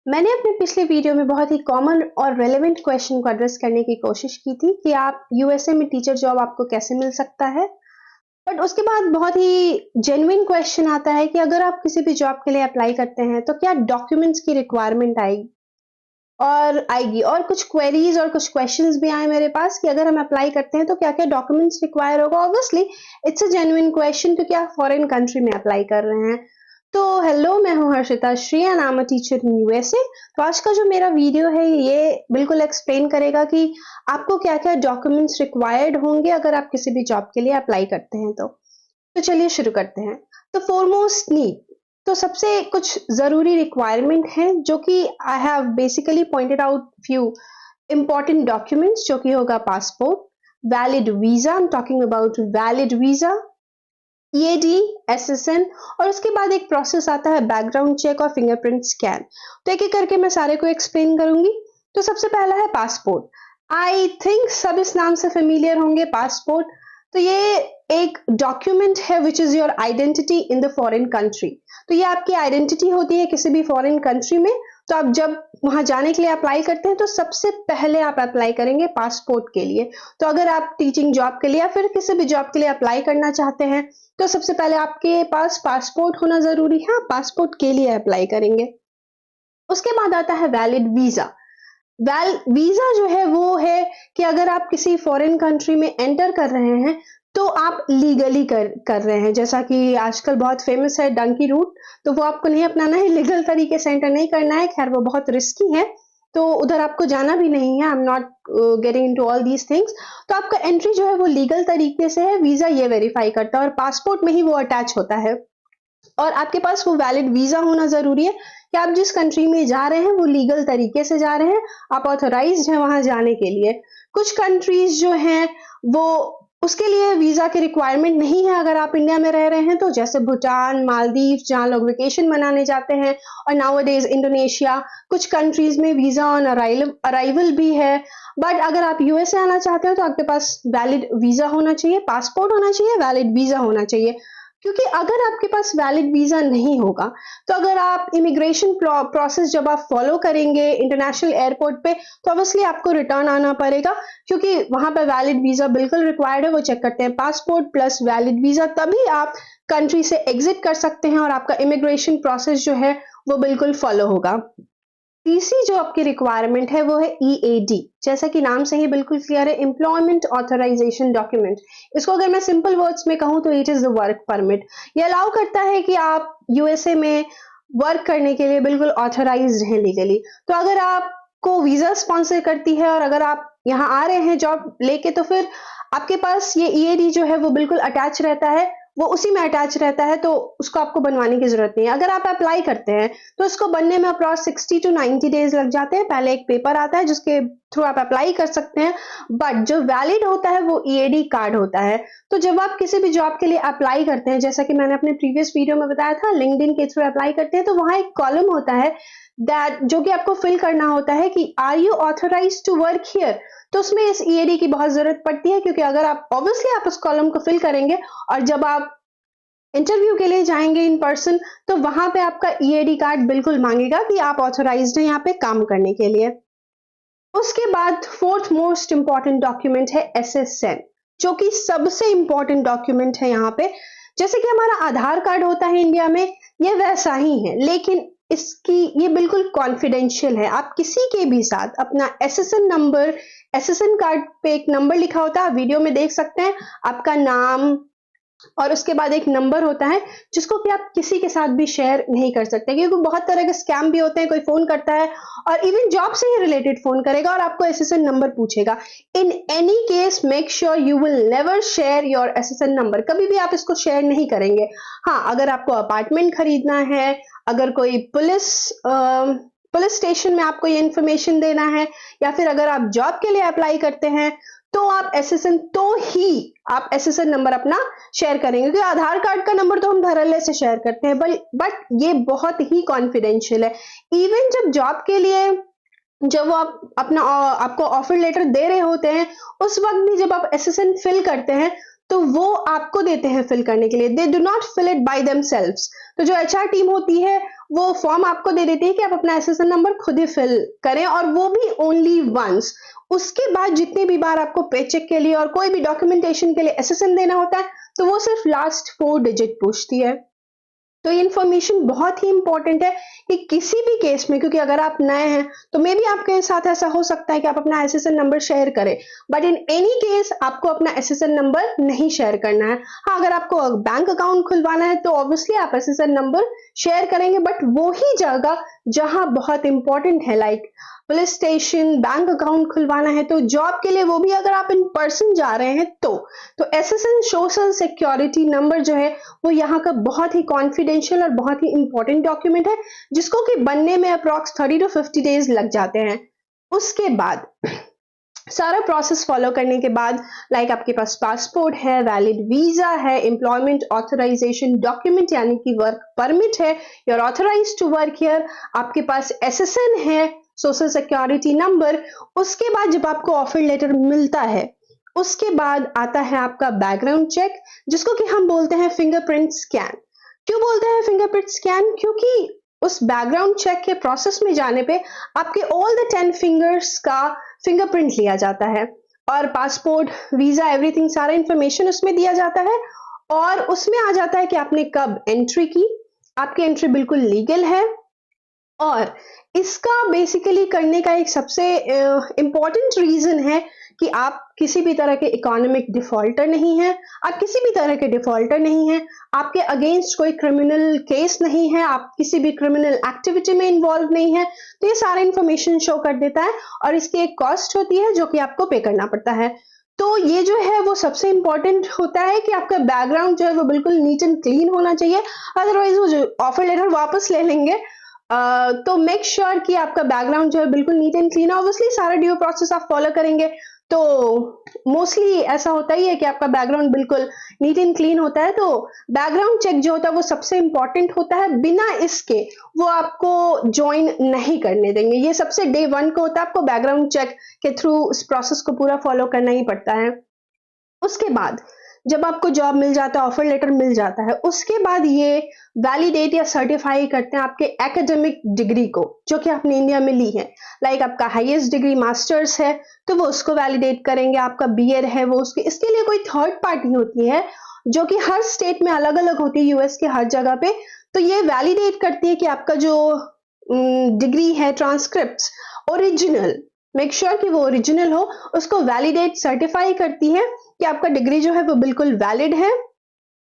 मैंने अपने पिछले वीडियो में बहुत ही कॉमन और रेलेवेंट क्वेश्चन को एड्रेस करने की कोशिश की थी कि आप यूएसए में टीचर जॉब आपको कैसे मिल सकता है। बट उसके बाद बहुत ही जेन्युइन क्वेश्चन आता है कि अगर आप किसी भी जॉब के लिए अप्लाई करते हैं तो क्या डॉक्यूमेंट्स की रिक्वायरमेंट आएगी और कुछ क्वेरीज और कुछ क्वेश्चंस भी आए मेरे पास कि अगर हम अप्लाई करते हैं तो क्या क्या डॉक्यूमेंट्स रिक्वायर होगा। Obviously it's a genuine question क्योंकि आप फॉरेन कंट्री में अप्लाई कर रहे हैं। तो हेलो, मैं हूं Harshita Shri and I am a teacher in USA. तो आज का जो मेरा वीडियो है ये बिल्कुल एक्सप्लेन करेगा कि आपको क्या क्या डॉक्यूमेंट्स रिक्वायर्ड होंगे अगर आप किसी भी जॉब के लिए अप्लाई करते हैं। तो चलिए शुरू करते हैं। तो फोरमोस्ट नीड, तो सबसे कुछ जरूरी रिक्वायरमेंट हैं जो कि I have basically pointed out few important documents, जो कि होगा passport, valid visa, I am talking about valid visa, EAD, SSN, और उसके बाद एक प्रोसेस आता है बैकग्राउंड चेक और फिंगरप्रिंट स्कैन। तो एक एक करके मैं सारे को एक्सप्लेन करूंगी। तो सबसे पहला है पासपोर्ट। आई थिंक सब इस नाम से फेमिलियर होंगे, पासपोर्ट। तो ये एक डॉक्यूमेंट है which is your identity in the foreign country. तो ये आपकी आइडेंटिटी होती है किसी भी फॉरेन कंट्री में। तो आप जब वहां जाने के लिए अप्लाई करते हैं तो सबसे पहले आप अप्लाई करेंगे पासपोर्ट के लिए। तो अगर आप टीचिंग जॉब के लिए या फिर किसी भी जॉब के लिए अप्लाई करना चाहते हैं तो सबसे पहले आपके पास पासपोर्ट होना जरूरी है, पासपोर्ट के लिए अप्लाई करेंगे। उसके बाद आता है वैलिड वीजा। वीजा जो है वो है कि अगर आप किसी फॉरेन कंट्री में एंटर कर रहे हैं तो आप लीगली कर रहे हैं। जैसा कि आजकल बहुत फेमस है डंकी रूट, तो वो आपको नहीं अपनाना है, लीगल तरीके से एंटर नहीं करना है। खैर वो बहुत रिस्की है, तो उधर आपको जाना भी नहीं है। I am not getting into all these things. तो आपका एंट्री जो है वो लीगल तरीके से है, वीजा ये वेरीफाई करता है और पासपोर्ट में ही वो अटैच होता है। और आपके पास वो वैलिड वीजा होना जरूरी है कि आप जिस कंट्री में जा रहे हैं वो लीगल तरीके से जा रहे हैं, आप ऑथोराइज्ड हैं वहां जाने के लिए। कुछ कंट्रीज जो हैं वो उसके लिए वीजा की रिक्वायरमेंट नहीं है अगर आप इंडिया में रह रहे हैं तो, जैसे भूटान, मालदीव, जहां लोग वेकेशन मनाने जाते हैं, और नाउअडेज इंडोनेशिया। कुछ कंट्रीज में वीजा ऑन अराइवल भी है। बट अगर आप यूएसए आना चाहते हो तो आपके पास वैलिड वीजा होना चाहिए, पासपोर्ट होना चाहिए, वैलिड वीजा होना चाहिए। क्योंकि अगर आपके पास वैलिड वीजा नहीं होगा तो अगर आप इमिग्रेशन प्रोसेस जब आप फॉलो करेंगे इंटरनेशनल एयरपोर्ट पे तो ऑब्वियसली आपको रिटर्न आना पड़ेगा, क्योंकि वहां पर वैलिड वीजा बिल्कुल रिक्वायर्ड है। वो चेक करते हैं पासपोर्ट प्लस वैलिड वीजा, तभी आप कंट्री से एग्जिट कर सकते हैं और आपका इमिग्रेशन प्रोसेस जो है वो बिल्कुल फॉलो होगा। तीसरी जो आपकी रिक्वायरमेंट है वो है ईएडी। जैसा कि नाम से ही बिल्कुल क्लियर है, एम्प्लॉयमेंट ऑथराइजेशन डॉक्यूमेंट। इसको अगर मैं सिंपल वर्ड्स में कहूं तो it is the work permit. ये अलाउ करता है कि आप यूएसए में वर्क करने के लिए बिल्कुल ऑथराइज्ड हैं लीगली। तो अगर आपको वीजा स्पॉन्सर करती है और अगर आप यहाँ आ रहे हैं जॉब लेके तो फिर आपके पास ये ईएडी जो है वो बिल्कुल अटैच रहता है, वो उसी में अटैच रहता है, तो उसको आपको बनवाने की जरूरत नहीं है। अगर आप अप्लाई करते हैं तो इसको बनने में अप्रॉक्स 60 to 90 डेज लग जाते हैं। पहले एक पेपर आता है जिसके थ्रू आप अप्लाई कर सकते हैं, बट जो वैलिड होता है वो ईएडी कार्ड होता है। तो जब आप किसी भी जॉब के लिए अप्लाई करते हैं, जैसा कि मैंने अपने प्रीवियस वीडियो में बताया था, लिंक्डइन के थ्रू अप्लाई करते हैं तो वहां एक कॉलम होता है दैट जो कि आपको फिल करना होता है कि are you authorised to work here. तो उसमें इस ईएडी की बहुत जरूरत पड़ती है, क्योंकि अगर आप ऑब्वियसली आप उस कॉलम को फिल करेंगे और जब आप इंटरव्यू के लिए जाएंगे इन पर्सन तो वहां पे आपका ईएडी कार्ड बिल्कुल मांगेगा कि आप ऑथराइज्ड हैं यहाँ पे काम करने के लिए। उसके बाद फोर्थ मोस्ट इंपॉर्टेंट डॉक्यूमेंट है एसएसएन, जो कि सबसे इंपॉर्टेंट डॉक्यूमेंट है यहाँ पे। जैसे कि हमारा आधार कार्ड होता है इंडिया में, ये वैसा ही है, लेकिन इसकी ये बिल्कुल कॉन्फिडेंशियल है। आप किसी के भी साथ अपना एसएसएन नंबर, एसएसएन कार्ड पे एक नंबर लिखा होता है, आप वीडियो में देख सकते हैं, आपका नाम और उसके बाद एक नंबर होता है जिसको कि आप किसी के साथ भी शेयर नहीं कर सकते, क्योंकि बहुत तरह के स्कैम भी होते हैं। कोई फोन करता है और इवन जॉब से ही रिलेटेड फोन करेगा और आपको एसएसएन नंबर पूछेगा। In any case make sure you will never share your SSN number, कभी भी आप इसको शेयर नहीं करेंगे। हाँ, अगर आपको अपार्टमेंट खरीदना है, अगर कोई पुलिस स्टेशन में आपको ये इंफॉर्मेशन देना है, या फिर अगर आप जॉब के लिए अप्लाई करते हैं तो आप एसएसएन नंबर अपना शेयर करेंगे, क्योंकि आधार कार्ड का नंबर तो हम धड़ल्ले से शेयर करते हैं, बट ये बहुत ही कॉन्फिडेंशियल है। इवन जब जॉब के लिए जब वो आपको ऑफर लेटर दे रहे होते हैं उस वक्त भी जब आप एसएसएन फिल करते हैं तो वो आपको देते हैं फिल करने के लिए, they do not fill it by themselves. तो जो एचआर टीम होती है वो फॉर्म आपको दे देती है कि आप अपना एसएसएन नंबर खुद ही फिल करें, और वो भी ओनली वंस। उसके बाद जितनी भी बार आपको पेचेक के लिए और कोई भी डॉक्यूमेंटेशन के लिए एसएसएन देना होता है, तो वो सिर्फ लास्ट 4 डिजिट पूछती है। तो ये इन्फॉर्मेशन बहुत ही इंपॉर्टेंट है कि किसी भी केस में, क्योंकि अगर आप नए हैं तो मे बी आपके साथ ऐसा हो सकता है कि आप अपना एसएसएन नंबर शेयर करें, बट इन एनी केस आपको अपना एसएसएन नंबर नहीं शेयर करना है। हाँ, अगर आपको बैंक अकाउंट खुलवाना है तो ऑब्वियसली आप एसएसएन नंबर शेयर करेंगे, बट वो ही जगह जहां बहुत इंपॉर्टेंट है, like police station, bank account खुलवाना है, तो जॉब के लिए वो भी अगर आप इन पर्सन जा रहे हैं तो एसएसएन सोशल सिक्योरिटी नंबर जो है वो यहाँ का बहुत ही कॉन्फिडेंशियल और बहुत ही इंपॉर्टेंट डॉक्यूमेंट है, जिसको कि बनने में अप्रॉक्स 30 to 50 डेज लग जाते हैं। उसके बाद सारा प्रोसेस फॉलो करने के बाद, लाइक आपके पास पासपोर्ट है, वैलिड वीजा है, एम्प्लॉयमेंट ऑथराइजेशन डॉक्यूमेंट यानी कि वर्क परमिट है, you are authorised to work here, आपके पास एसएसएन है, सोशल सिक्योरिटी नंबर। उसके बाद जब आपको ऑफर लेटर मिलता है, उसके बाद आता है आपका बैकग्राउंड चेक, जिसको कि हम बोलते हैं फिंगरप्रिंट स्कैन। क्यों बोलते हैं फिंगरप्रिंट स्कैन? क्योंकि उस बैकग्राउंड चेक के प्रोसेस में जाने पे आपके ऑल द 10 फिंगर्स का फिंगरप्रिंट लिया जाता है, और पासपोर्ट, वीजा, एवरीथिंग, सारा इंफॉर्मेशन उसमें दिया जाता है, और उसमें आ जाता है कि आपने कब एंट्री की, आपकी एंट्री बिल्कुल लीगल है। और इसका बेसिकली करने का एक सबसे इंपॉर्टेंट रीजन है कि आप किसी भी तरह के इकोनॉमिक डिफॉल्टर नहीं हैं, आप किसी भी तरह के डिफॉल्टर नहीं हैं, आपके अगेंस्ट कोई क्रिमिनल केस नहीं है, आप किसी भी क्रिमिनल एक्टिविटी में इन्वॉल्व नहीं है। तो ये सारा इंफॉर्मेशन शो कर देता है, और इसकी एक कॉस्ट होती है जो कि आपको पे करना पड़ता है। तो ये जो है वो सबसे इंपॉर्टेंट होता है कि आपका बैकग्राउंड जो है वो बिल्कुल नीट एंड क्लीन होना चाहिए, अदरवाइज वो जो ऑफर लेटर वापस ले लेंगे। तो मेक श्योर कि आपका बैकग्राउंड जो है बिल्कुल नीट एंड क्लीन है। ऑब्वियसली सारा ड्यू प्रोसेस आप फॉलो करेंगे तो मोस्टली ऐसा होता ही है कि आपका बैकग्राउंड बिल्कुल नीट एंड क्लीन होता है। तो बैकग्राउंड चेक जो होता है वो सबसे इंपॉर्टेंट होता है, बिना इसके वो आपको ज्वाइन नहीं करने देंगे। ये सबसे डे 1 को होता है, आपको बैकग्राउंड चेक के थ्रू इस प्रोसेस को पूरा फॉलो करना ही पड़ता है। उसके बाद जब आपको जॉब मिल जाता है, ऑफर लेटर मिल जाता है, उसके बाद ये वैलिडेट या सर्टिफाई करते हैं आपके एकेडमिक डिग्री को जो कि आपने इंडिया में ली है। लाइक आपका हाईएस्ट डिग्री मास्टर्स है तो वो उसको वैलिडेट करेंगे, आपका बीएड है वो उसके, इसके लिए कोई थर्ड पार्टी होती है जो कि हर स्टेट में अलग अलग होती है, यूएस के हर जगह पे। तो ये वैलिडेट करती है कि आपका जो डिग्री है, ट्रांसक्रिप्ट ओरिजिनल, मेक श्योर कि वो ओरिजिनल हो, उसको वैलिडेट सर्टिफाई करती है कि आपका डिग्री जो है वो बिल्कुल वैलिड है।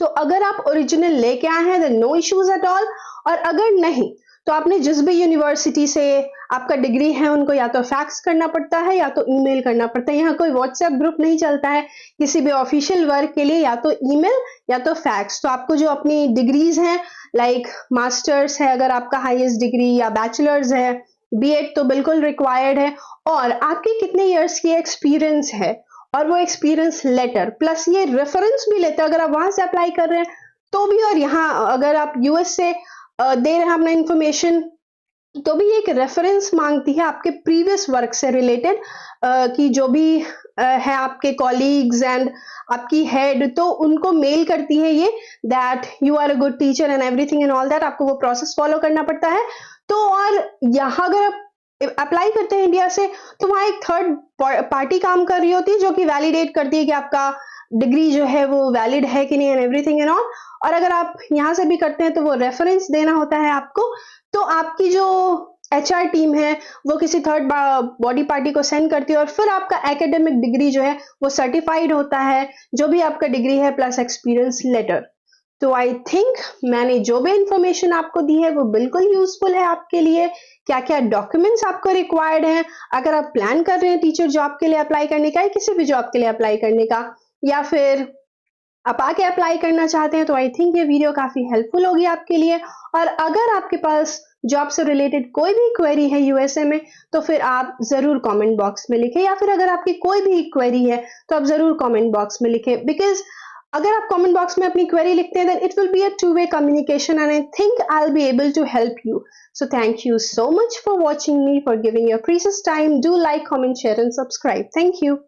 तो अगर आप ओरिजिनल लेके आए हैं then no issues at all, और अगर नहीं तो आपने जिस भी यूनिवर्सिटी से आपका डिग्री है उनको या तो फैक्स करना पड़ता है या तो ईमेल करना पड़ता है। यहाँ कोई व्हाट्सएप ग्रुप नहीं चलता है किसी भी ऑफिशियल वर्क के लिए, या तो ईमेल या तो फैक्स। तो आपको जो अपनी डिग्रीज हैं, लाइक मास्टर्स है अगर आपका हाईएस्ट डिग्री, या बैचलर्स है, बीएड तो बिल्कुल रिक्वायर्ड है, और आपके कितने इयर्स की एक्सपीरियंस है, और वो एक्सपीरियंस लेटर प्लस ये रेफरेंस भी लेते हैं अगर आप वहां से अप्लाई कर रहे हैं तो भी, और यहाँ अगर आप यूएस से दे रहे हैं अपना इंफॉर्मेशन तो भी एक रेफरेंस मांगती है आपके प्रीवियस वर्क से रिलेटेड, कि जो भी है आपके कॉलीग्स एंड आपकी हेड, तो उनको मेल करती है ये that you are a good teacher and everything and all that. आपको वो प्रोसेस फॉलो करना पड़ता है। तो और यहाँ अगर आप अप्लाई करते हैं इंडिया से तो वहां एक थर्ड पार्टी काम कर रही होती है जो कि वैलिडेट करती है कि आपका डिग्री जो है वो वैलिड है कि नहीं एंड एवरीथिंग एंड ऑल। और अगर आप यहाँ से भी करते हैं तो वो रेफरेंस देना होता है आपको। तो आपकी जो एचआर टीम है वो किसी थर्ड बॉडी पार्टी को सेंड करती है, और फिर आपका एकेडमिक डिग्री जो है वो सर्टिफाइड होता है, जो भी आपका डिग्री है प्लस एक्सपीरियंस लेटर। तो आई थिंक मैंने जो भी इंफॉर्मेशन आपको दी है वो बिल्कुल यूजफुल है आपके लिए। क्या क्या डॉक्यूमेंट्स आपको रिक्वायर्ड हैं अगर आप प्लान कर रहे हैं टीचर जॉब के लिए अप्लाई करने का, या किसी भी जॉब के लिए अप्लाई करने का, या फिर आप आके अप्लाई करना चाहते हैं, तो आई थिंक ये वीडियो काफी हेल्पफुल होगी आपके लिए। और अगर आपके पास जॉब से रिलेटेड कोई भी क्वेरी है यूएसए में तो फिर आप जरूर कमेंट बॉक्स में लिखें, या फिर अगर आपकी कोई भी क्वेरी है तो आप जरूर कमेंट बॉक्स में लिखें, बिकॉज अगर आप कमेंट बॉक्स में अपनी क्वेरी लिखते हैं then it will be a two-way communication and I think I'll be able to help you. So thank you so much for watching me, for giving your precious time. Do like, comment, share and subscribe. Thank you.